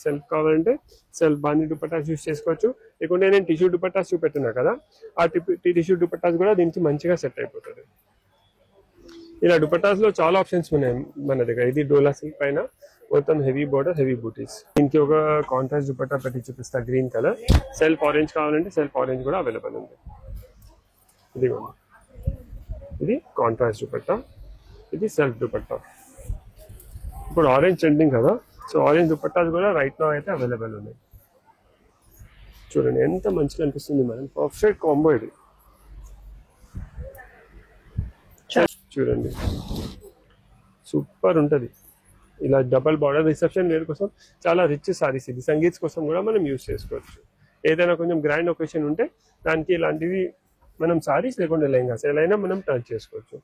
Self కావాలంటే self బాందీ dupattas use చేసుకోవచ్చు. లేకుంటే నేను టిష్యూ దుపట్టాస్ చూపెట్టున్నా కదా, ఆ టిష్యూ దుపట్టాస్ కూడా దీనికి మంచిగా సెట్ అయిపోతుంది. ఇలా దుపట్టాస్ లో చాలా ఆప్షన్స్ ఉన్నాయి మన దగ్గర. ఇది డోలా సిల్క్ పైన మొత్తం హెవీ బోర్డర్, హెవీ బూటీస్. దీనికి ఒక కాంట్రాస్ట్ దుపట్టా పెట్టి చూపిస్తా, గ్రీన్ కలర్. సెల్ఫ్ ఆరెంజ్ కావాలంటే సెల్ఫ్ ఆరెంజ్ కూడా అవైలబుల్ ఉంది. ఇదిగోండి, ఇది కాంట్రాస్ట్ దుపట్టా, ఇది సెల్ఫ్ దుపట్టా. ఇప్పుడు ఆరెంజ్ ట్రెండింగ్ కదా, సో ఆరెంజ్ దుపట్టాస్ కూడా రైట్ నౌ అయితే అవైలబుల్ ఉన్నాయి. చూడండి ఎంత మంచిగా అనిపిస్తుంది మేడం, పర్ఫెక్ట్ కాంబో ఇది. చూడండి సూపర్ ఉంటుంది. ఇలా డబల్ బార్డర్ రిసెప్షన్ వేర్ కోసం చాలా రిచ్ సారీస్. ఇది సంగీత్ కోసం కూడా మనం యూజ్ చేసుకోవచ్చు. ఏదైనా కొంచెం గ్రాండ్ ఒకేషన్ ఉంటే దానికి ఇలాంటివి మనం సారీస్ లేకుండా లెహంగాస్ ఎలా అయినా మనం టర్న్ చేసుకోవచ్చు.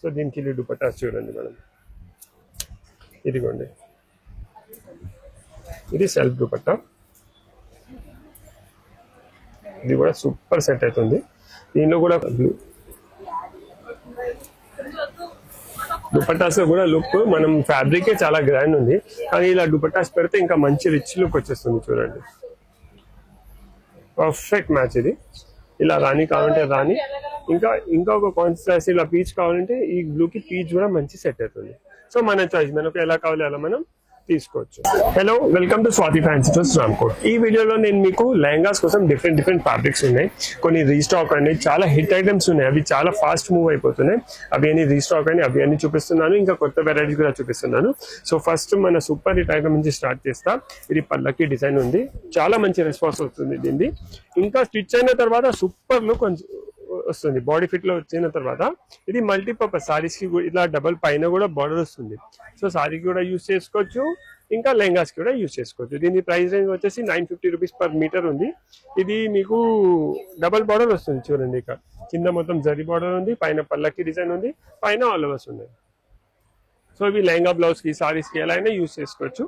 సో దీనికి ఇది దుపట్టాస్ చూడండి మేడం, ఇదిగోండి, ఇది సెల్ఫ్ దుపట్టా. ఇది కూడా సూపర్ సెట్ అవుతుంది. దీనిలో కూడా దుపట్టాస్ కూడా లుక్ మనం ఫ్యాబ్రికే చాలా గ్రాండ్ ఉంది, కానీ ఇలా దుపట్టాస్ పెడితే ఇంకా మంచి రిచ్ లుక్ వచ్చేస్తుంది. చూడండి పర్ఫెక్ట్ మ్యాచ్ ఇది. ఇలా రాణి కావాలంటే రాణి, ఇంకా ఒక కాన్ట్రాస్ట్ ఇలా పీచ్ కావాలంటే ఈ బ్లూ కి పీచ్ కూడా మంచి సెట్ అవుతుంది. సో మన చాయిస్, మనకు ఎలా కావాలి అలా మనం తీసుకోవచ్చు. Hello, welcome to Swathi fancy stores Ramkot. ఈ వీడియోలో నేను మీకు లెహంగాస్ కోసం డిఫరెంట్ ఫ్యాబ్రిక్స్ ఉన్నాయి, కొన్ని రీస్టాక్ అయినాయి, చాలా హిట్ ఐటమ్స్ ఉన్నాయి, అవి చాలా ఫాస్ట్ మూవ్ అయిపోతున్నాయి. అవి అన్ని రీస్టాక్ అయినాయి, అవి అన్ని చూపిస్తున్నాను. ఇంకా కొత్త వెరైటీస్ కూడా చూపిస్తున్నాను. సో ఫస్ట్ మన సూపర్ హిట్ ఐటమ్ నుంచి స్టార్ట్ చేస్తా. ఇది పల్లకి డిజైన్ ఉంది, చాలా మంచి రెస్పాన్స్ వస్తుంది దీన్ని. ఇంకా స్టిచ్ అయిన తర్వాత సూపర్ లుక్ వస్తుంది. బాడీ ఫిట్ లో వచ్చిన తర్వాత ఇది మల్టీపర్పస్ సారీస్ కి ఇట్లా డబల్ పైన కూడా బార్డర్ వస్తుంది. సో సారీకి కూడా యూజ్ చేసుకోవచ్చు, ఇంకా లెహంగాస్ కి కూడా యూజ్ చేసుకోవచ్చు. దీని ప్రైస్ రేంజ్ వచ్చేసి 950 రూపీస్ పర్ మీటర్ ఉంది. ఇది మీకు డబల్ బార్డర్ వస్తుంది. చూడండి, ఇక కింద మొత్తం జరీ బార్డర్ ఉంది, పైన పల్లకి డిజైన్ ఉంది, పైన ఆల్ ఓవర్స్ ఉన్నాయి. సో ఇవి లెహంగా బ్లౌజ్ కి, సారీస్ కి ఎలా అయినా యూజ్ చేసుకోవచ్చు.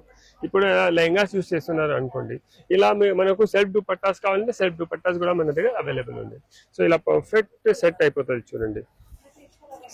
ఇప్పుడు లెహంగాస్ యూజ్ చేస్తున్నారు అనుకోండి, ఇలా మనకు సెల్ఫ్ దుపట్టాస్ కావాలంటే సెల్ఫ్ దుపట్టాస్ కూడా మన దగ్గర అవైలబుల్ ఉంది. సో ఇలా పర్ఫెక్ట్ సెట్ అయిపోతుంది. చూడండి,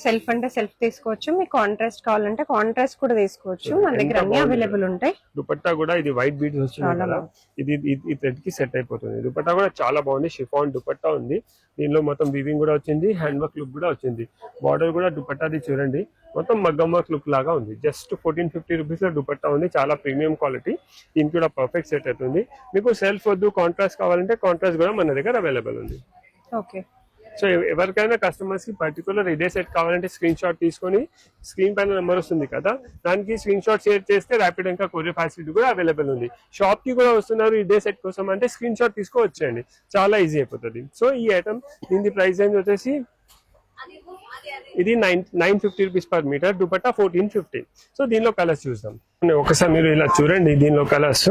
సెల్ఫ్ అంటే సెల్ఫ్ తీసుకోవచ్చు, మీకు కాంట్రాస్ట్ కావాలంటే కాంట్రాస్ట్ కూడా తీసుకోవచ్చు. మన దగ్గర అన్ని అవైలబుల్ ఉంటాయి. దుపట్టా కూడా ఇది వైట్ బీడ్స్ వచ్చింది కదా, ఇది థ్రెడ్ కి సెట్ అయిపోతుంది. దుపట్టా కూడా చాలా బాగుంది, షిఫాన్ దుపట్టా ఉంది. దీనిలో మొత్తం వీవింగ్ కూడా వచ్చింది, హ్యాండ్ వర్క్ లుక్ కూడా వచ్చింది. బార్డర్ కూడా దుపట్టాది చూడండి, మొత్తం మగ్గం వర్క్ లుక్ లాగా ఉంది. జస్ట్ 1450 రూపీస్ లో దుపట్టా ఉంది, చాలా ప్రీమియం క్వాలిటీ. దీనికి కూడా పర్ఫెక్ట్ సెట్ అవుతుంది. మీకు సెల్ఫ్ వద్దు, కాంట్రాస్ట్ కావాలంటే కాంట్రాస్ట్ కూడా మన దగ్గర అవైలబుల్ ఉంది. ఓకే, సో ఎవరికైనా కస్టమర్స్ కి పర్టికులర్ ఇదే సెట్ కావాలంటే స్క్రీన్ షాట్ తీసుకొని, స్క్రీన్ పైన నెంబర్ వస్తుంది కదా, దానికి స్క్రీన్ షాట్ షేర్ చేస్తే ర్యాపిడ్ ఇంకా కొరియర్ ఫెసిలిటీ కూడా అవైలబుల్ ఉంది. షాప్ కి కూడా వస్తున్నారు ఇదే సెట్ కోసం అంటే స్క్రీన్ షాట్ తీసుకొచ్చేయండి, చాలా ఈజీ అయిపోతుంది. సో ఈ ఐటమ్ దీని ప్రైస్ రేంజ్ వచ్చేసి ఇది 950 రూపీస్ పర్ మీటర్, దుపట్టా 1450. సో దీనిలో కలర్స్ చూద్దాం. ఒకసారి మీరు ఇలా చూడండి, దీనిలో కలర్స్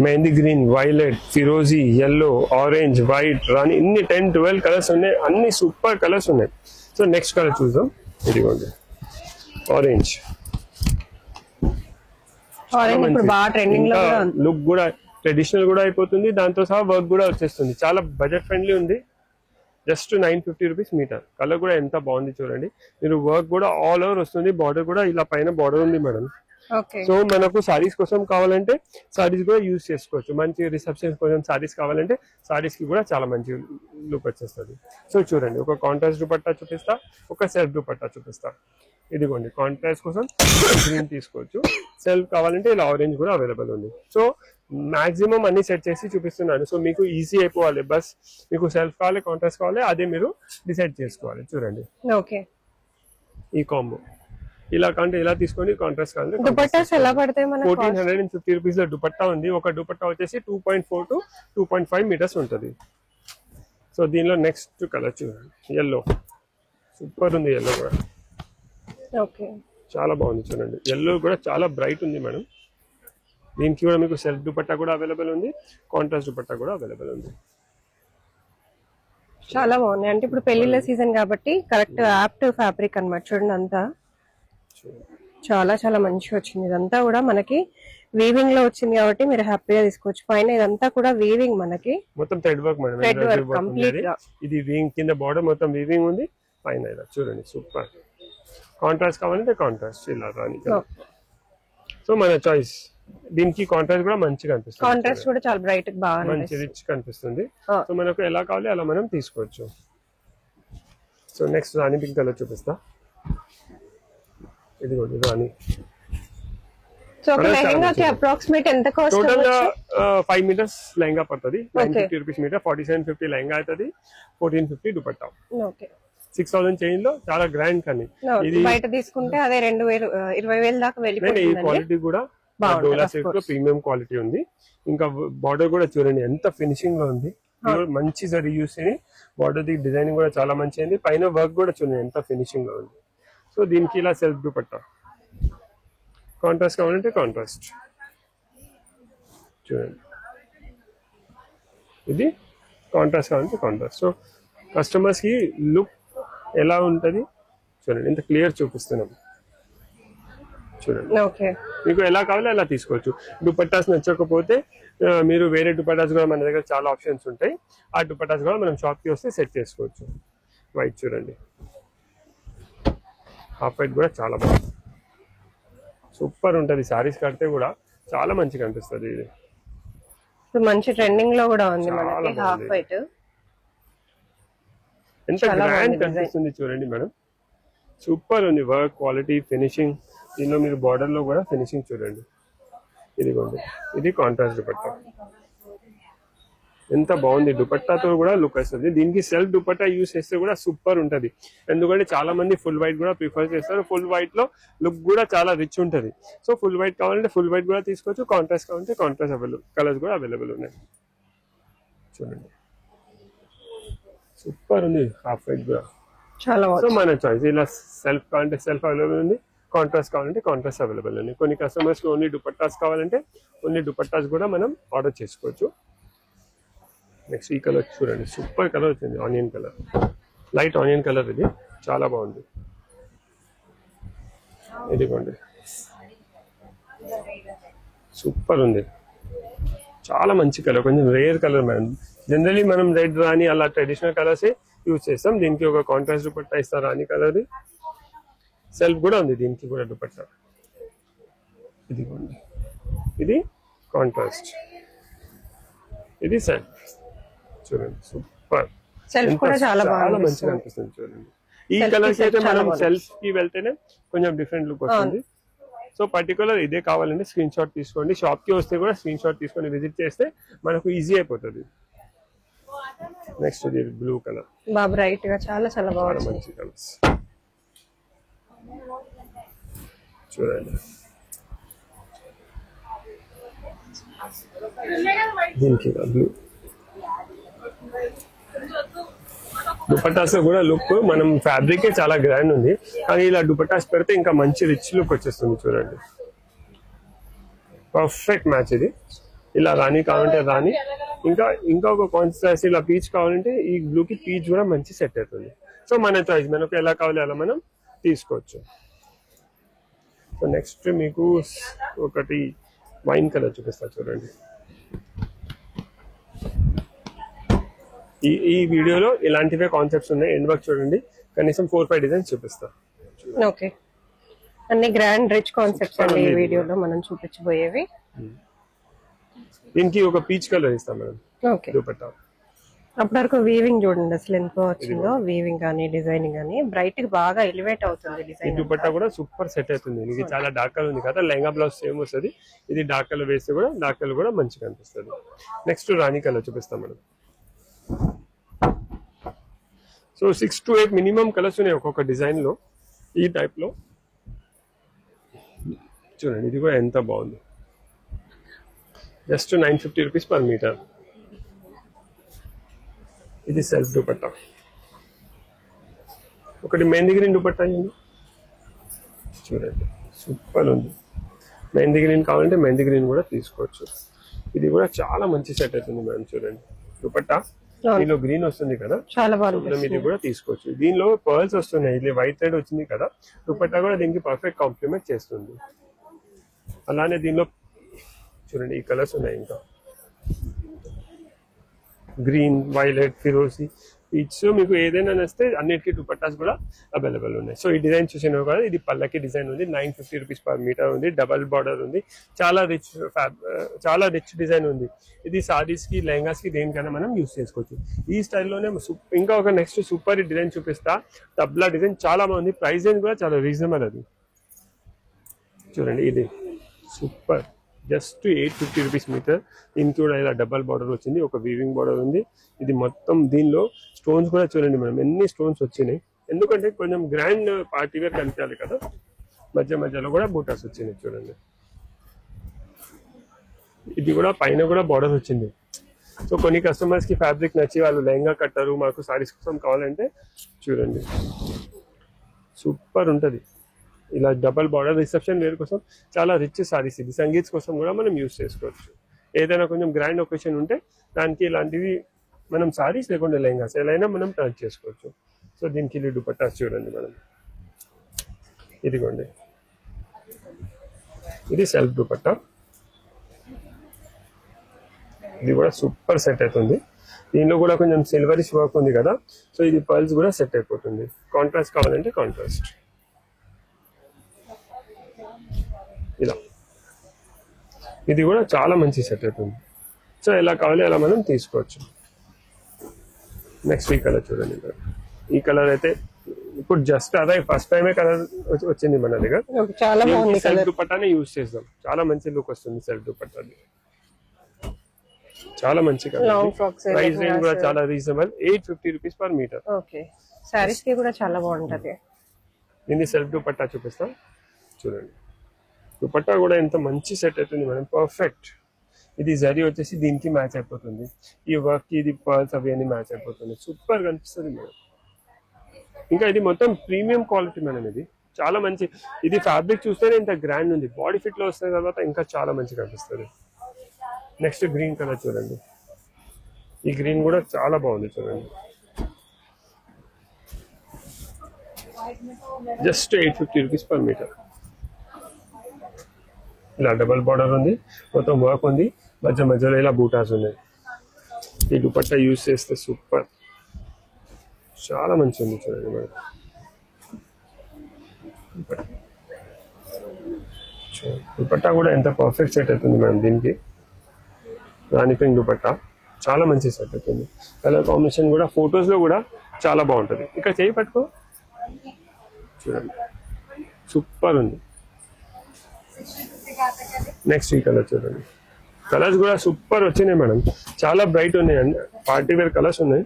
మెహందీ గ్రీన్, వైలెట్, ఫిరోజీ, ఎల్లో, ఆరెంజ్, వైట్, రాణి, ఇన్ని 10-12 కలర్స్ ఉన్నాయి, అన్ని సూపర్ కలర్స్ ఉన్నాయి. సో నెక్స్ట్ కలర్ చూద్దాం. ఇదిగోండి ఆరెంజ్. లుక్ కూడా ట్రెడిషనల్ కూడా అయిపోతుంది, దాంతో సహా వర్క్ కూడా వచ్చేస్తుంది. చాలా బడ్జెట్ ఫ్రెండ్లీ ఉంది, జస్ట్ 950 రూపీస్ మీటర్. కలర్ కూడా ఎంత బాగుంది చూడండి. మీరు వర్క్ కూడా ఆల్ ఓవర్ వస్తుంది, బార్డర్ కూడా ఇలా పైన బార్డర్ ఉంది మేడం. సో మనకు సారీస్ కోసం కావాలంటే సారీస్ కూడా యూజ్ చేసుకోవచ్చు. మంచి రిసెప్షన్ కోసం సారీస్ కావాలంటే సారీస్ కి కూడా చాలా మంచి లుక్ వచ్చేస్తుంది. సో చూడండి, ఒక కాంట్రాస్ట్ దుపట్టా చూపిస్తా, ఒక సెల్ఫ్ దుపట్టా చూపిస్తా. ఇదిగోండి, కాంట్రాస్ట్ కోసం గ్రీన్ తీసుకోవచ్చు, సెల్ఫ్ కావాలంటే ఇలా ఆరెంజ్ కూడా అవైలబుల్ ఉంది. సో మాక్సిమం అన్ని సెట్ చేసి చూపిస్తున్నాను. సో మీకు ఈజీ అయిపోవాలి, బస్ మీకు సెల్ఫ్ కావాలి, కాంట్రాస్ట్ కావాలి, అదే మీరు డిసైడ్ చేసుకోవాలి. చూడండి, ఓకే, ఈ కాంబో ఇలా కాంటే ఇలా తీసుకొని కాంట్రాస్ట్ కావాలి. 1450 రూపీస్ లో దుపట్టా ఉంది. ఒక దుపట్టా వచ్చేసి 2.4 to 2.5 మీటర్స్ ఉంటుంది. సో దీనిలో నెక్స్ట్ కలర్ చూడండి, ఎల్లో. సూపర్ ఉంది ఎల్లో కూడా, చాలా బాగుంది చూడండి. ఎల్లో కూడా చాలా బ్రైట్ ఉంది మేడం. దీనికి కూడా మీకు సెల్ఫ్ దుపట్టా కూడా అవైలబుల్ ఉంది, కాంట్రాస్ట్ దుపట్టా కూడా అవైలబుల్ ఉంది. చాలా బాగుంది. అంటే ఇప్పుడు పెళ్లిళ్ళ సీజన్ కాబట్టి కరెక్ట్ యాప్ట్ ఫ్యాబ్రిక్ అన్నమాట. చూడండి, అంతా చాలా చాలా మంచిగా వచ్చింది. ఇదంతా కూడా మనకి వీవింగ్ లో వచ్చింది కాబట్టి మీరు హ్యాపీగా తీసుకోవచ్చు. పైన ఇదంతా కూడా వీవింగ్, మనకి మొత్తం thread work madam. Thread work complete గా. ఇది వీవింగ్, కింద బార్డర్ మొత్తం వీవింగ్ ఉంది, పైన ఇలా చూడండి సూపర్. కాంట్రాస్ట్ కావాలంటే కాంట్రాస్ట్ ఇలా రాని. సో మన చాయిస్. దీనికి కాంట్రాస్ట్ కూడా మంచిగా అనిపిస్తుంది, కాంట్రాస్ట్ కూడా చాలా బ్రైట్ బాగా మంచి రిచ్ కనిపిస్తుంది. సో మనకు ఎలా కావాలి అలా మనం తీసుకోవచ్చు. సో నెక్స్ట్ రాణి పింక్ కలర్ చూపిస్తా. ఇది కూడా రాణి. సో ఒక లెహంగాకి అప్రాక్సిమేట్ ఎంత కాస్ట్? టోటల్ గా 5 మీటర్స్ లెహంగా పడుతుంది, 950 రూపీస్ మీటర్. 4750 లెహంగా అవుతుంది, 1450 దుపట్టా. ఓకే, 6000 చేంజ్ లో చాలా గ్రాండ్. కానీ ఇది బయట తీసుకుంటే అదే 20,000 దాకా వెళ్ళిపోతుంది. ఈ క్వాలిటీ కూడా డోలా సిల్క్ లో ప్రీమియం క్వాలిటీ ఉంది. ఇంకా బార్డర్ కూడా చూడండి ఎంత ఫినిషింగ్ లో ఉంది, మంచి సరి యూస్ అయ్యి బార్డర్ ది డిజైనింగ్ కూడా చాలా మంచిది. పైన వర్క్ కూడా చూడండి ఎంత ఫినిషింగ్ లో ఉంది. సో దీనికి ఇలా సెల్ఫ్ దుపట్టా. కాంట్రాస్ట్ కావాలంటే కాంట్రాస్ట్ చూడండి, ఇది కాంట్రాస్ట్ కావాలంటే కాంట్రాస్ట్. సో కస్టమర్స్ కి లుక్ ఎలా ఉంటది చూడండి, ఇంత క్లియర్ చూపిస్తున్నాం చూడండి. మీకు ఎలా కావాలో అలా తీసుకోవచ్చు. దుపట్టాస్ నచ్చకపోతే మీరు వేరే దుపట్టాస్ కూడా మన దగ్గర చాలా ఆప్షన్స్ ఉంటాయి. ఆ దుపట్టాస్ కూడా మనం షాప్ కి వస్తే సెట్ చేసుకోవచ్చు. వైట్ చూడండి, హాఫ్ వైట్ కూడా చాలా బాగుంది, సూపర్ ఉంటది. సారీస్ కడితే కూడా చాలా మంచిగా అనిపిస్తుంది. ఇది మంచి ట్రెండింగ్ లో కూడా ఉంది మనకి హాఫ్ వైట్. ఎంత గ్రాండ్ కనిపిస్తుంది చూడండి మేడం, సూపర్ ఉంది వర్క్ క్వాలిటీ ఫినిషింగ్. దీనిలో మీరు బార్డర్ లో కూడా ఫినిషింగ్ చూడండి. ఇదిగోండి, ఇది కాంట్రాస్ట్ దుపట్టా, ఎంత బాగుంది. దుపట్టాతో కూడా లుక్ వస్తుంది. దీనికి సెల్ఫ్ దుపట్టా యూస్ చేస్తే కూడా సూపర్ ఉంటది. ఎందుకంటే చాలా మంది ఫుల్ వైట్ కూడా ప్రిఫర్ చేస్తారు. ఫుల్ వైట్ లో లుక్ కూడా చాలా రిచ్ ఉంటది. సో ఫుల్ వైట్ కావాలంటే ఫుల్ వైట్ కూడా తీసుకోవచ్చు, కాంట్రాస్ట్ కావాలంటే కాంట్రాస్ట్ అవైలబుల్, కలర్స్ కూడా అవైలబుల్ ఉన్నాయి చూడండి. సూపర్ ఉంది హాఫ్ వైట్ కూడా చాలా. సో మన చాయిస్, ఇలా సెల్ఫ్ కావాలంటే సెల్ఫ్ అవైలబుల్ ఉంది, కాంట్రాస్ట్ కావాలంటే కాంట్రాస్ట్ అవైలబుల్ ఉంది. కొన్ని కస్టమర్స్ కి ఓన్లీ దుపట్టాస్ కావాలంటే ఓన్లీ దుపట్టాస్ కూడా మనం ఆర్డర్ చేసుకోవచ్చు. నెక్స్ట్ ఈ కలర్ చూడండి, సూపర్ కలర్ వచ్చింది, onion colour, light onion colour. ఇది చాలా బాగుంది. ఇదిగోండి, సూపర్ ఉంది, చాలా మంచి కలర్, కొంచెం రేర్ కలర్ మేడం. జనరలీ మనం రెడ్ రాణి అలా ట్రెడిషనల్ కలర్స్ యూజ్ చేస్తాం. దీనికి ఒక కాంట్రాస్ట్ దుపట్టా ఇస్తారు రాణి కలర్. సెల్ఫ్ కూడా ఉంది దీనికి కూడా దుపట్టా. ఇదిగోండి, ఇది కాంట్రాస్ట్, ఇది సెల్ఫ్ చూడండి, సూపర్. చాలా మంచిగా అనిపిస్తుంది చూడండి. ఈ కలర్స్ అయితే మనం సెల్ఫ్ కి వెళ్తేనే కొంచెం డిఫరెంట్ లుక్ వస్తుంది. సో పర్టికులర్ ఇదే కావాలంటే స్క్రీన్ షాట్ తీసుకోండి. షాప్ కి వస్తే కూడా స్క్రీన్ షాట్ తీసుకొని విజిట్ చేస్తే మనకు ఈజీ అయిపోతుంది. నెక్స్ట్ ఇది బ్లూ కలర్, బ్రైట్ గా చాలా చాలా బాగుంది, మంచి కలర్స్ చూడండి. దీనికి బ్లూ దుపట్టాస్ కూడా లుక్ మనం ఫ్యాబ్రిక్ చాలా గ్రాండ్ ఉంది, కానీ ఇలా దుపట్టాస్ పెడితే ఇంకా మంచి రిచ్ లుక్ వచ్చేస్తుంది చూడండి. పర్ఫెక్ట్ మ్యాచ్ ఇది. ఇలా రాణి కావాలంటే రాణి, ఇంకా ఒక కాన్సెప్ట్ ఇలా పీచ్ కావాలంటే ఈ బ్లూ కి పీచ్ కూడా మంచి సెట్ అవుతుంది. సో మన చాయిస్, మనకు ఎలా కావాలి అలా మనం తీసుకోవచ్చు. సో నెక్స్ట్ మీకు ఒకటి వైన్ కలర్ చూపిస్తా చూడండి. ఈ వీడియోలో ఇలాంటివే కాన్సెప్ట్స్ ఉన్నాయి. ఎండ్ వర్క్ చూడండి, కనీసం 4-5 డిజైన్స్ చూపిస్తా. ఓకే, అన్ని గ్రాండ్ రిచ్ కాన్సెప్ట్స్ అండి ఈ వీడియోలో మనం చూపించబోయేవి. దీనికి ఒక పీచ్ కలర్ ఇస్తాం మేడం. ఓకే, అప్పటి వరకు వీవింగ్ చూడండి అసలు ఎంత వచ్చిందో. వీవింగ్ కానీ డిజైనింగ్ కానీ బ్రైట్ గా బాగా ఎలివేట్ అవుతుంది డిజైన్. దుపట్టా కూడా సూపర్ సెట్ అవుతుంది. ఇది చాలా డార్క్ కలర్ ఉంది కదా, లెహంగా బ్లౌజ్ సేమ్ వస్తుంది. ఇది డార్క్ కలర్ వేస్తే కూడా డార్క్ కలర్ కూడా మంచిగా అనిపిస్తుంది. నెక్స్ట్ రాణి కలర్ చూపిస్తాం madam. So 6 to 8 minimum colours ఉన్నాయి ఒక్కొక్క డిజైన్ లో. ఈ టైప్ లో చూడండి, ఇది కూడా ఎంత బాగుంది. Just 950 rupees per metre. ఇది సెల్ఫ్ దుపట్టా. ఒకటి మెహందీ గ్రీన్ దుపట్టా చూడండి, సూపర్ ఉంది. మెహందీ గ్రీన్ కావాలంటే మెహందీ గ్రీన్ కూడా తీసుకోవచ్చు. ఇది కూడా చాలా మంచి సెట్ అవుతుంది మేడం. చూడండి దుపట్టా, దీనిలో గ్రీన్ వస్తుంది కదా, చాలా బాగుంది. ఇది కూడా తీసుకోవచ్చు. దీనిలో పర్ల్స్ వస్తున్నాయి, ఇది వైట్ థ్రెడ్ వచ్చింది కదా, దుపట్టా కూడా దీనికి పర్ఫెక్ట్ కాంప్లిమెంట్ చేస్తుంది. అలానే దీనిలో చూడండి ఈ కలర్స్ ఉన్నాయి, ఇంకా గ్రీన్, వైలెట్, ఫిరోజీ, పీచ్. సో మీకు ఏదైనా నచ్చితే అన్నిటికీ దుపట్టాస్ కూడా అవైలబుల్ ఉన్నాయి. సో ఈ డిజైన్ చూసినావు కదా, ఇది పల్లకి డిజైన్ ఉంది, 950 రూపీస్ పర్ మీటర్ ఉంది, డబల్ బార్డర్ ఉంది, చాలా రిచ్ డిజైన్ ఉంది. ఇది సారీస్ కి, లెహంగాస్ కి, దేనికైనా మనం యూస్ చేసుకోవచ్చు. ఈ స్టైల్లోనే ఇంకా ఒక నెక్స్ట్ సూపర్ డిజైన్ చూపిస్తా. తబ్లా డిజైన్ చాలా బాగుంది, ప్రైస్ రేంజ్ కూడా చాలా రీజనబుల్. అది చూడండి, ఇది సూపర్, జస్ట్ 850 రూపీస్ మీటర్. దీనికి కూడా ఇలా డబల్ బార్డర్ వచ్చింది, ఒక వీవింగ్ బార్డర్ ఉంది. ఇది మొత్తం దీనిలో స్టోన్స్ కూడా చూడండి మనం ఎన్ని స్టోన్స్ వచ్చినాయి, ఎందుకంటే కొంచెం గ్రాండ్ పార్టీ వేర్ కనిపించాలి కదా. మధ్య మధ్యలో కూడా బూటాస్ వచ్చినాయి చూడండి. ఇది కూడా పైన కూడా బార్డర్ వచ్చింది. సో కొన్ని కస్టమర్స్ కి ఫ్యాబ్రిక్ నచ్చి వాళ్ళు లెహంగా కట్టారు, మాకు సారీస్ కోసం కావాలంటే చూడండి సూపర్ ఉంటది. ఇలా డబల్ బార్డర్ రిసెప్షన్ వేర్ కోసం చాలా రిచ్ సారీస్. ఇది సంగీత్ కోసం కూడా మనం యూజ్ చేసుకోవచ్చు. ఏదైనా కొంచెం గ్రాండ్ ఒకేషన్ ఉంటే దానికి ఇలాంటివి మనం సారీస్ లేకుండా లెహంగాస్ ఎలా అయినా మనం టర్న్ చేసుకోవచ్చు. సో దీనికి దుపట్టాస్ చూడండి మనం, ఇదిగోండి, ఇది సెల్ఫ్ దుపట్టా. ఇది కూడా సూపర్ సెట్ అవుతుంది. దీనిలో కూడా కొంచెం సిల్వరిష్ వర్క్ ఉంది కదా, సో ఇది పర్ల్స్ కూడా సెట్ అయిపోతుంది. కాంట్రాస్ట్ కావాలంటే కాంట్రాస్ట్ ఇలా. ఇది కూడా చాలా మంచి సెట్ అవుతుంది. సో ఎలా కావాలి అలా మనం తీసుకోవచ్చు. నెక్స్ట్ ఈ కలర్ చూడండి. ఈ కలర్ అయితే ఇప్పుడు జస్ట్ అదే ఫస్ట్ టైమే కలర్ వచ్చింది మన దగ్గర. చాలా బాగుంది. సెల్ఫ్ దుపట్టానే యూజ్ చేద్దాం, చాలా మంచి లుక్ వస్తుంది సెల్ఫ్ దుపట్టా. చాలా మంచి కలర్, ప్రైస్ రేంజ్ కూడా చాలా reasonable, 850 rupees per metre. Okay, saris కి కూడా చాలా బాగుంటది. దీన్ని సెల్ఫ్ దుపట్టా చూపిస్తాం చూడండి. దుపట్టా కూడా ఎంత మంచి సెట్ అవుతుంది మేడం, పర్ఫెక్ట్. ఇది జరీ వచ్చేసి దీనికి మ్యాచ్ అయిపోతుంది, ఈ వర్క్ కి ఇది పర్ల్స్ అవి అన్ని మ్యాచ్ అయిపోతుంది, సూపర్ కనిపిస్తుంది మేడం. ఇంకా ఇది మొత్తం ప్రీమియం క్వాలిటీ మేడం, ఇది చాలా మంచి. ఇది ఫ్యాబ్రిక్ చూస్తేనే ఇంత గ్రాండ్ ఉంది, బాడీ ఫిట్ లో వస్తున్న తర్వాత ఇంకా చాలా మంచి కనిపిస్తుంది. నెక్స్ట్ గ్రీన్ కలర్ చూడండి. ఈ గ్రీన్ కూడా చాలా బాగుంది చూడండి. Just 850 rupees per metre. ఇలా డబల్ బార్డర్ ఉంది, మొత్తం వర్క్ ఉంది, మధ్య మధ్యలో ఇలా బూటాస్ ఉన్నాయి. ఈ దుపట్టా యూజ్ చేస్తే సూపర్, చాలా మంచి ఉంది చూడండి మేడం. దుపట్టా కూడా ఎంత పర్ఫెక్ట్ సెట్ అవుతుంది మేడం. దీనికి రాణి పింక్ దుపట్టా చాలా మంచి సెట్ అవుతుంది. కలర్ కాంబినేషన్ కూడా ఫొటోస్ లో కూడా చాలా బాగుంటది. ఇక్కడ చేయి పట్టుకో చూడండి, సూపర్ ఉంది. నెక్స్ట్ ఈ కలర్ చూడండి. కలర్స్ కూడా సూపర్ వచ్చినాయి మేడం, చాలా బ్రైట్ ఉన్నాయండి, పార్టీ వేర్ కలర్స్ ఉన్నాయి,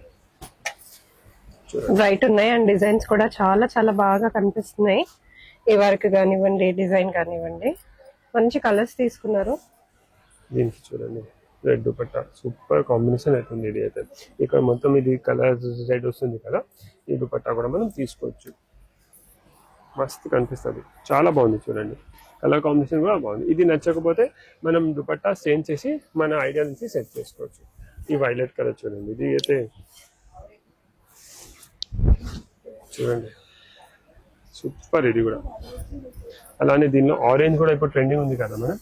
బ్రైట్ ఉన్నాయి. అండ్ డిజైన్స్ కూడా చాలా చాలా బాగా కనిపిస్తున్నాయి. ఈ వర్క్ కానివ్వండి, డిజైన్ కానివ్వండి, మంచి కలర్స్ తీసుకున్నారు. దీనికి చూడండి రెడ్ దుపట్టా, సూపర్ కాంబినేషన్ అవుతుంది. ఇది అయితే ఇక్కడ మొత్తం ఇది కలర్ రెడ్ వస్తుంది కదా, ఈ దుపట్టా కూడా మనం తీసుకోవచ్చు, మస్తు కనిపిస్తుంది, చాలా బాగుంది చూడండి. కలర్ కాంబినేషన్ కూడా బాగుంది. ఇది నచ్చకపోతే మనం దుపట్టా చేంజ్ చేసి మన ఐడియా నుంచి సెట్ చేసుకోవచ్చు. ఈ వైలెట్ కలర్ చూడండి, ఇది అయితే చూడండి సూపర్, ఇది కూడా. అలానే దీనిలో ఆరెంజ్ కూడా ఇప్పుడు ట్రెండింగ్ ఉంది కదా మేడం.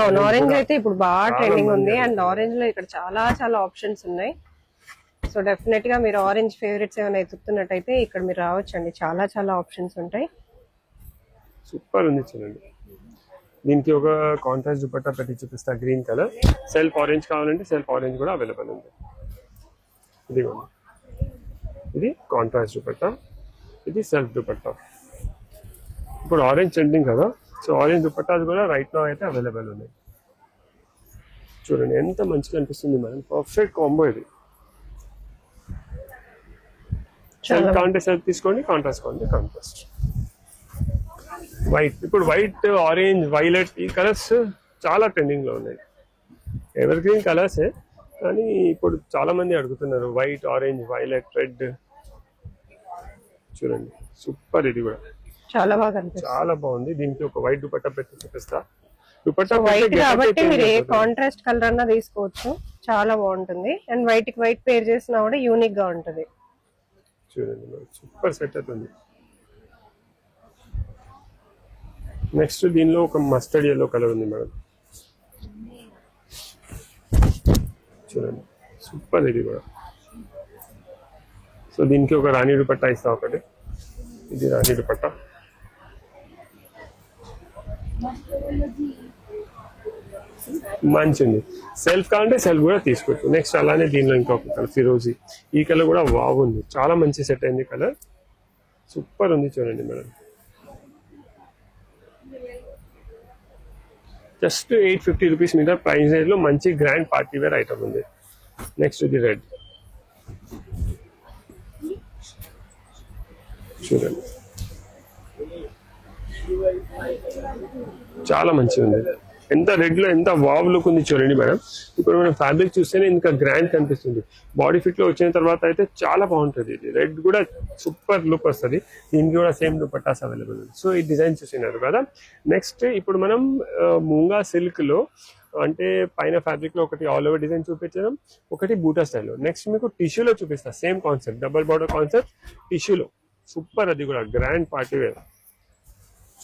అవును, ఆరెంజ్ అయితే ఇప్పుడు బాగా ట్రెండింగ్ ఉంది. అండ్ ఆరెంజ్ లో ఇక్కడ చాలా చాలా ఆప్షన్స్ ఉన్నాయి. సో డెఫినెట్ గా మీరు ఆరెంజ్ ఫేవరెట్స్ ఏమైనా ఎత్తుకున్నట్టయితే ఇక్కడ మీరు రావచ్చండి, చాలా చాలా ఆప్షన్స్ ఉంటాయి. సూపర్ ఉంది చూడండి. దీనికి ఒక కాంట్రాస్ట్ దుపట్టా పెట్టి చూపిస్తా, గ్రీన్ కలర్. సెల్ఫ్ ఆరెంజ్ కావాలంటే సెల్ఫ్ ఆరెంజ్ కూడా అవైలబుల్ ఉంది. ఇదిగోండి, ఇది కాంట్రాస్ట్ దుపట్టా, ఇది సెల్ఫ్ దుపట్టా. ఇప్పుడు ఆరెంజ్ ట్రెండింగ్ కదా, సో ఆరెంజ్ దుపట్టాస్ కూడా రైట్ నౌ అయితే అవైలబుల్ ఉన్నాయి. చూడండి ఎంత మంచిగా అనిపిస్తుంది మేడం, పర్ఫెక్ట్ కాంబో ఇది. సెల్ఫ్ కావాలంటే సెల్ఫ్ తీసుకోండి, కాంట్రాస్ట్ కావాలంటే కాంట్రాస్ట్. వైట్, ఇప్పుడు వైట్, ఆరెంజ్, వైలెట్ ఈ కలర్స్ చాలా ట్రెండింగ్ లో ఉన్నాయి. ఎవర్ గ్రీన్ కలర్సే, కానీ ఇప్పుడు చాలా మంది అడుగుతున్నారు వైట్, ఆరెంజ్, వైలెట్, రెడ్. చూడండి సూపర్, ఇది కూడా చాలా బాగా అనిపిస్తుంది, చాలా బాగుంది. దీనికి ఒక వైట్ దుపట్టా పెట్టి చూపిస్తా. దుపట్టా వైట్ కాబట్టి మీరు ఏ కాంట్రాస్ట్ కలర్ అన్నా తీసుకోవచ్చు, చాలా బాగుంటుంది. అండ్ వైట్ కి వైట్ పేర్ చేసినా కూడా యూనిక్ గా ఉంటది. చూడండి సూపర్ సెట్ అవుతుంది. నెక్స్ట్ దీనిలో ఒక మస్టర్డ్ ఎల్లో కలర్ ఉంది మేడం, చూడండి సూపర్, ఇది కూడా సో దీనికి ఒక రాణి దుపట్టా ఇస్తా ఒకటి. ఇది రాణి దుపట్టా. మంచిది. సెల్ఫ్ కావాలంటే సెల్ఫ్ కూడా తీసుకోవచ్చు. నెక్స్ట్ అలానే దీనిలో ఇంకొక కలర్ ఫిరోజీ. ఈ కలర్ కూడా బాగుంది, చాలా మంచి సెట్ అయింది కలర్, సూపర్ ఉంది చూడండి మేడం. జస్ట్ 850 రూపీస్ మీద ప్రైస్ రేంజ్ లో మంచి గ్రాండ్ పార్టీ వేర్ ఐటమ్ ఉంది. నెక్స్ట్ ఇది రెడ్ చూడండి, చాలా మంచిగా ఉంది. ఎంత రెడ్ లో ఎంత వావ్ లుక్ ఉంది చూడండి మేడం. ఇప్పుడు మనం ఫ్యాబ్రిక్ చూస్తేనే ఇంకా గ్రాండ్ కనిపిస్తుంది. బాడీ ఫిట్ లో వచ్చిన తర్వాత అయితే చాలా బాగుంటుంది. ఇది రెడ్ కూడా సూపర్ లుక్ వస్తుంది. దీనికి కూడా సేమ్ దుపట్టాస్ అవైలబుల్ ఉంది. సో ఈ డిజైన్ చూసినారు కదా. నెక్స్ట్ ఇప్పుడు మనం మూంగా సిల్క్ లో అంటే పైన ఫ్యాబ్రిక్ లో ఒకటి ఆల్ ఓవర్ డిజైన్ చూపించడం, ఒకటి బూటా స్టైల్లో. నెక్స్ట్ మీకు టిష్యూలో చూపిస్తా. Same concept, double border concept టిష్యూలో, సూపర్. అది కూడా గ్రాండ్ పార్టీ వేర్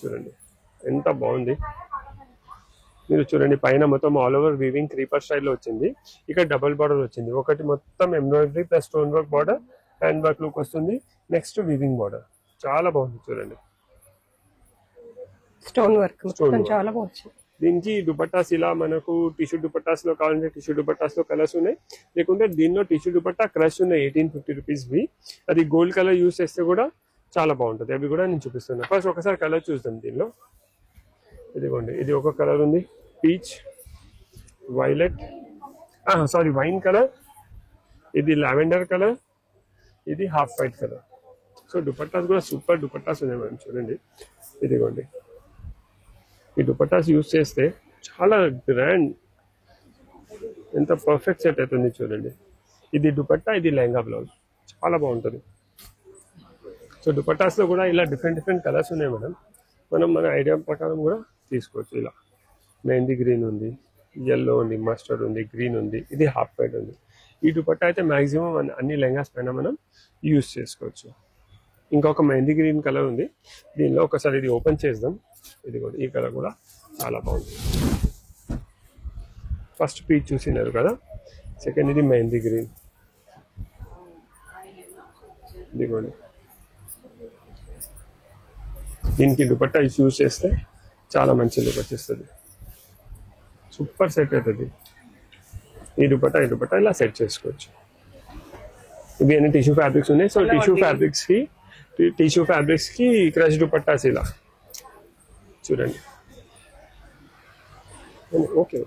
చూడండి ఎంత బాగుంది. మీరు చూడండి పైన మొత్తం ఆల్ ఓవర్ వీవింగ్ క్రీపర్ స్టైల్లో వచ్చింది. ఇక్కడ డబుల్ బార్డర్ వచ్చింది. ఒకటి మొత్తం embroidery plus stone work border, hand work look వస్తుంది. నెక్స్ట్ వీవింగ్ బార్డర్, చాలా బాగుంది చూడండి. స్టోన్ వర్క్ చాలా బాగుంది. దీనికి దుపట్టాస్ ఇలా మనకు టిష్యూ దుపట్టాస్ లో కావాలంటే టిష్యూ దుపట్టాస్ లో కలర్స్ ఉన్నాయి, లేకుంటే దీనిలో టిష్యూ దుపట్టా క్రష్ ఉన్నాయి 1850 రూపీస్వి. అది గోల్డ్ కలర్ యూస్ చేస్తే కూడా చాలా బాగుంటుంది. అవి కూడా నేను చూపిస్తున్నాను. ఫస్ట్ ఒకసారి కలర్ చూద్దాం దీనిలో. ఇదిగోండి, ఇది ఒక కలర్ ఉంది, peach, violet, sorry wine colour, ఇది లావెండర్ కలర్, ఇది half white colour. So dupattas కూడా సూపర్ దుపట్టాస్ ఉన్నాయి మేడం చూడండి. ఇదిగోండి, ఈ దుపట్టాస్ యూస్ చేస్తే చాలా గ్రాండ్, ఎంత పర్ఫెక్ట్ సెట్ అవుతుంది చూడండి. ఇది దుపట్టా, ఇది లెహంగా బ్లౌజ్, చాలా బాగుంటుంది. సో దుపట్టాస్ లో కూడా ఇలా డిఫరెంట్ డిఫరెంట్ కలర్స్ ఉన్నాయి మేడం. మనం మన ఐడియా ప్రకారం కూడా తీసుకోవచ్చు. ఇలా మెహందీ గ్రీన్ ఉంది, ఎల్లో ఉంది, మస్టర్డ్ ఉంది, గ్రీన్ ఉంది, ఇది హాఫ్ వైట్ ఉంది. ఈ దుపట్టా అయితే మాక్సిమం అన్ని లెహంగాస్ పైన మనం యూస్ చేసుకోవచ్చు. ఇంకొక మెహందీ గ్రీన్ కలర్ ఉంది దీనిలో, ఒకసారి ఇది ఓపెన్ చేద్దాం. ఇది కూడా, ఈ కలర్ కూడా చాలా బాగుంది. ఫస్ట్ పీచ్ చూసినారు కదా, సెకండ్ ఇది మెహందీ గ్రీన్. ఇదిగోండి, దీనికి దుపట్టా యూజ్ చేస్తే చాలా మంచి లుక్ వచ్చేస్తుంది. సూపర్ సెట్ అవుతుంది. ఈ దుపట్టా ఇలా సెట్ చేసుకోవచ్చు. ఇవి అన్ని టిష్యూ ఫ్యాబ్రిక్స్ ఉన్నాయి. సో టిష్యూ ఫ్యాబ్రిక్స్ కి క్రష్ దుపట్టాస్ ఇలా చూడండి. ఓకే,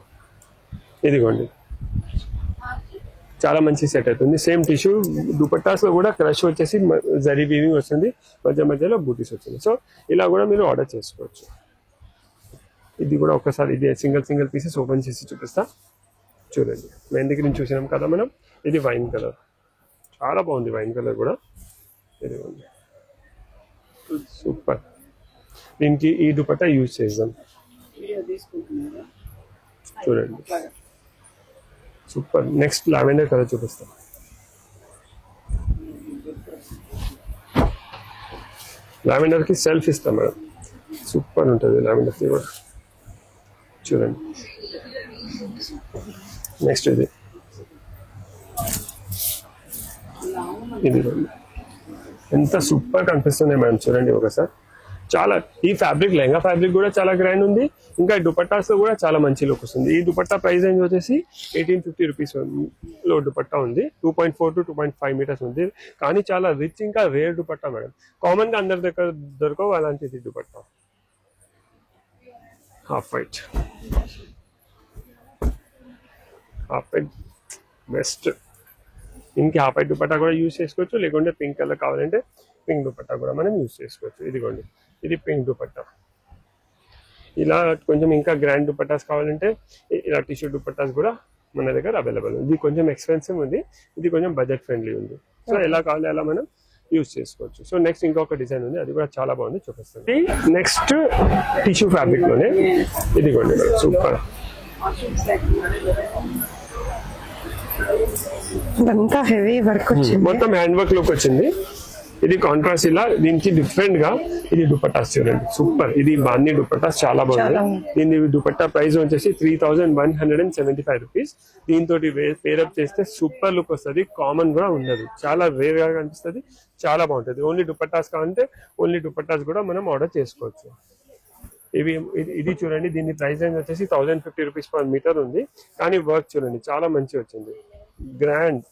ఇదిగోండి, చాలా మంచి సెట్ అవుతుంది. సేమ్ టిష్యూ దుపట్టాస్ లో కూడా క్రష్ వచ్చేసి జరీ వీవింగ్ వస్తుంది, మధ్య మధ్యలో బూటీస్ వచ్చింది. సో ఇలా కూడా మీరు ఆర్డర్ చేసుకోవచ్చు. ఇది కూడా ఒకసారి ఇది సింగిల్ పీసెస్ ఓపెన్ చేసి చూపిస్తా చూడండి. మెహందీ గ్రీన్ చూసినాం కదా మనం, ఇది వైన్ కలర్, చాలా బాగుంది వైన్ కలర్ కూడా. ఇది సూపర్. దీనికి ఈ దుపట్టా యూజ్ చేద్దాం చూడండి, సూపర్. నెక్స్ట్ లావెండర్ కలర్ చూపిస్తాం. లావెండర్ కి సెల్ఫ్ ఇస్తాం మేడం, సూపర్ ఉంటుంది లావెండర్ కి కూడా చూడండి. నెక్స్ట్ ఇది ఎంత సూపర్ కనిపిస్తుంది మేడం చూడండి ఒకసారి. చాలా ఈ ఫ్యాబ్రిక్ లెహంగా ఫ్యాబ్రిక్ కూడా చాలా గ్రాండ్ ఉంది. ఇంకా దుపట్టాస్ లో కూడా చాలా మంచి లుక్ వస్తుంది. ఈ దుపట్టా ప్రైస్ రేంజ్ వచ్చేసి 1850 రూపీస్ లో దుపట్టా ఉంది. 2.4 to 2.5 మీటర్స్ ఉంది. కానీ చాలా రిచ్ ఇంకా రేర్ దుపట్టా మేడం. కామన్ గా అందరి దగ్గర దొరకవు అలాంటిది దుపట్టా. Half white best. ఇంక హాఫ్ వైట్ దుపట్టా కూడా యూజ్ చేసుకోవచ్చు, లేకుంటే పింక్ కలర్ కావాలంటే పింక్ దుపట్టా కూడా మనం యూజ్ చేసుకోవచ్చు. ఇదిగోండి, ఇది పింక్ దుపట్టా. ఇలా కొంచెం ఇంకా గ్రాండ్ దుపట్టాస్ కావాలంటే ఇలా టిష్యూ దుపట్టాస్ కూడా మన దగ్గర అవైలబుల్ ఉంది. ఇది కొంచెం ఎక్స్పెన్సివ్ ఉంది, ఇది కొంచెం బడ్జెట్ ఫ్రెండ్లీ ఉంది. సో ఎలా కావాలి అలా మనం యూజ్ చేసుకోవచ్చు. సో నెక్స్ట్ ఇంకొక డిజైన్ ఉంది, అది కూడా చాలా బాగుంది, చూపిస్తుంది. నెక్స్ట్ టిష్యూ ఫ్యాబ్రిక్ లోనే ఇదిగోండి సూపర్. అంతా హెవీ వర్క్ వచ్చింది, మొత్తం హ్యాండ్ వర్క్ లుక్ వచ్చింది. ఇది కాంట్రాస్ట్ ఇలా దీనికి డిఫరెంట్ గా ఇది దుపట్టాస్ చూడండి సూపర్. ఇది బాందీ దుపట్టాస్ చాలా బాగుంది. దీని దుపట్టా ప్రైస్ వచ్చేసి 3175 రూపీస్. దీంతో పేరప్ చేస్తే సూపర్ లుక్ వస్తుంది. కామన్ కూడా ఉండదు, చాలా రేర్ గా కనిపిస్తుంది, చాలా బాగుంటుంది. ఓన్లీ దుపట్టాస్ కావాలంటే ఓన్లీ దుపట్టాస్ కూడా మనం ఆర్డర్ చేసుకోవచ్చు. ఇది చూడండి, దీని ప్రైస్ రేంజ్ వచ్చేసి 1050 రూపీస్ పర్ మీటర్ ఉంది. కానీ వర్క్ చూడండి చాలా మంచి వచ్చింది, గ్రాండ్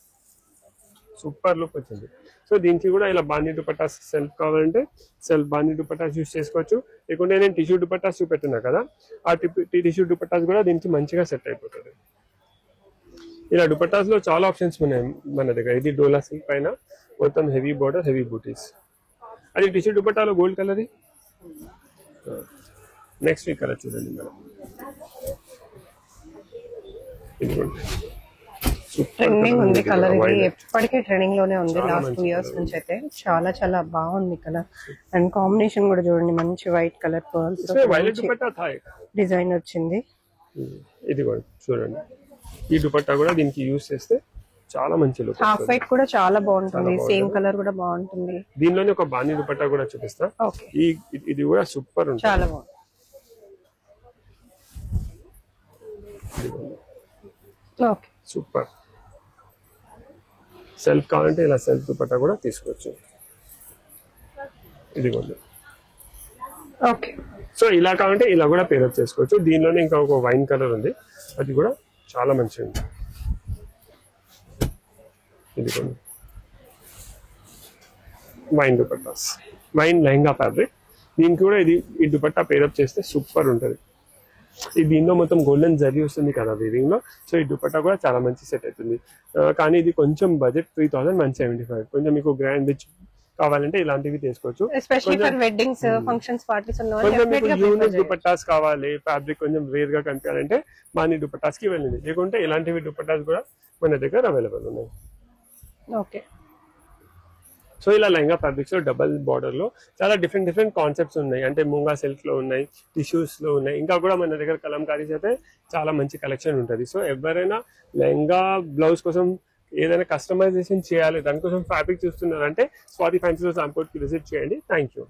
సూపర్ లుక్ వచ్చింది. సో దీనికి కూడా ఇలా బాందీ దుపట్టాస్ సెల్ఫ్ కావాలంటే సెల్ఫ్ బాందీ దుపట్టాస్ యూస్ చేసుకోవచ్చు. లేకుంటే నేను టిష్యూ దుపట్టాస్ చూపెట్టున్నా కదా, ఆ టిష్యూ దుపట్టాస్ కూడా దీనికి మంచిగా సెట్ అయిపోతుంది. ఇలా దుపట్టాస్ లో చాలా ఆప్షన్స్ ఉన్నాయి మన దగ్గర. ఇది డోలా సిల్క్ పైన మొత్తం హెవీ బోర్డర్, హెవీ బూటీస్. అది టిష్యూ దుపట్టాలో గోల్డ్ కలర్. నెక్స్ట్ ఈ కలర్ చూడండి మేడం, ట్రెండింగ్ ఉంది కలర్. ఇది ఎప్పటికీ ట్రెండింగ్ లోనే ఉంది, లాస్ట్ 2 years నుంచి అయితే. చాలా చాలా బాగుంది కలర్. అండ్ కాంబినేషన్ కూడా చూడండి, మంచి వైట్ కలర్ పర్ల్స్ డిజైన్ వచ్చింది. ఇది కూడా చూడండి, ఈ దుపట్టా కూడా దీనికి యూస్ చేస్తే చాలా మంచి లుక్. హాఫ్ వైట్ కూడా చాలా బాగుంటుంది, సేమ్ కలర్ కూడా బాగుంటుంది. దీనిలోనే ఒక బాందీ దుపట్టా కూడా చూపిస్తా. ఇది కూడా సూపర్ ఉంటుంది, చాలా బాగుంది. Okay super. సెల్ఫ్ కావాలంటే ఇలా సెల్ఫ్ దుపట్టా కూడా తీసుకోవచ్చు. ఇదిగోండి. ఓకే, సో ఇలా కావాలంటే ఇలా కూడా పేరప్ చేసుకోవచ్చు. దీనిలోనే ఇంకా ఒక వైన్ కలర్ ఉంది, అది కూడా చాలా మంచిగా ఉంది. ఇదిగోండి, wine dupattas, wine lehenga fabric. దీనికి కూడా ఈ దుపట్టా పేరప్ చేస్తే సూపర్ ఉంటుంది. దీనిలో మొత్తం గోల్డెన్ జరీ వస్తుంది కదా వీవింగ్ లో. సో ఈ దుపట్టా కూడా చాలా మంచి సెట్ అవుతుంది. కానీ ఇది కొంచెం బడ్జెట్ 3175. కొంచెం మీకు గ్రాండ్ రిచ్ కావాలంటే ఇలాంటివి తీసుకోవచ్చు. కొంచెం మీకు యూనిక్ దుపట్టాస్ కావాలి, ఫ్యాబ్రిక్ కొంచెం రేర్ గా కనిపించాలంటే బాందీ దుపట్టాస్ కి వెళ్ళండి. లేకుంటే ఇలాంటివి దుపట్టాస్ కూడా మన దగ్గర అవైలబుల్ ఉన్నాయి. ఓకే, సో ఇలా లెహంగా ఫ్యాబ్రిక్స్ లో డబల్ బార్డర్ లో చాలా డిఫరెంట్ కాన్సెప్ట్స్ ఉన్నాయి. అంటే మూంగా సిల్క్ లో ఉన్నాయి, టిష్యూస్ లో ఉన్నాయి, ఇంకా కూడా మన దగ్గర కలంకారీస్ అయితే చాలా మంచి కలెక్షన్ ఉంటుంది. సో ఎవరైనా లెహంగా బ్లౌజ్ కోసం ఏదైనా కస్టమైజేషన్ చేయాలి, దానికోసం ఫ్యాబ్రిక్ చూస్తున్నారంటే స్వాతి ఫ్యాన్సీ శాంపూర్ కి విజిట్ చేయండి. Thank you.